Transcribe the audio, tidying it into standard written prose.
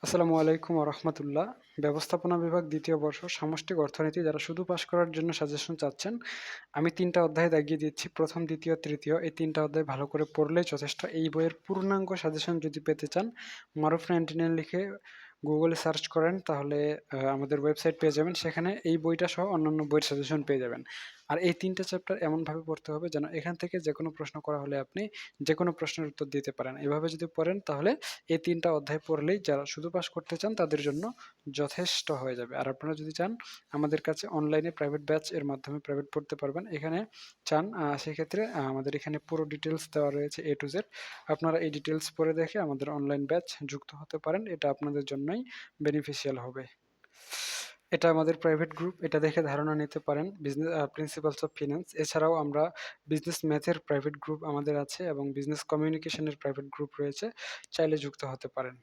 আসসালামু আলাইকুম রাহমাতুল্লাহ। ব্যবস্থাপনা বিভাগ ২য় বর্ষ সামষ্টিক অর্থনীতি যারা শুধু পাস করার জন্য সাজেশন চাচ্ছেন, আমি ৩ টা অধ্যায় দাগিয়ে দিচ্ছি। ১ম, ২য়, তৃতীয় এই ৩ টা অধ্যায় ভালো করে পড়লেই যথেষ্ট। এই বইয়ের পূর্ণাঙ্গ সাজেশন যদি পেতে চান, মারুফ 99 লিখে গুগলে সার্চ করেন তাহলে আমাদের ওয়েবসাইট পেয়ে যাবেন। সেখানে এই বইটা সহ অন্যান্য বইয়ের সাজেশন পেয়ে যাবেন। আর এই ৩ টা চ্যাপ্টার এমনভাবে পড়তে হবে যেন এখান থেকে যেকোনো প্রশ্ন করা হলে আপনি যেকোনো প্রশ্নের উত্তর দিতে পারেন। এভাবে যদি পড়েন তাহলে এই ৩ টা অধ্যায় পড়লেই যারা শুধু পাস করতে চান তাদের জন্য যথেষ্ট হয়ে যাবে। আর আপনারা যদি চান আমাদের কাছে অনলাইনে প্রাইভেট ব্যাচ এর মাধ্যমে প্রাইভেট পড়তে পারবেন। এখানে চান সেক্ষেত্রে আমাদের এখানে পুরো ডিটেইলস দেওয়া রয়েছে A to Z। আপনারা এই ডিটেইলস পড়ে দেখে আমাদের অনলাইন ব্যাচ যুক্ত হতে পারেন। এটা আপনাদের জন্যই বেনিফিশিয়াল হবে। এটা আমাদের প্রাইভেট গ্রুপ। এটা দেখে ধারণা নিতে পারেন বিজনেস প্রিন্সিপালস অফ ফিন্যান্স। এছাড়াও আমরা বিজনেস ম্যাথের প্রাইভেট গ্রুপ আমাদের আছে এবং বিজনেস কমিউনিকেশনের প্রাইভেট গ্রুপ রয়েছে। চাইলে যুক্ত হতে পারেন।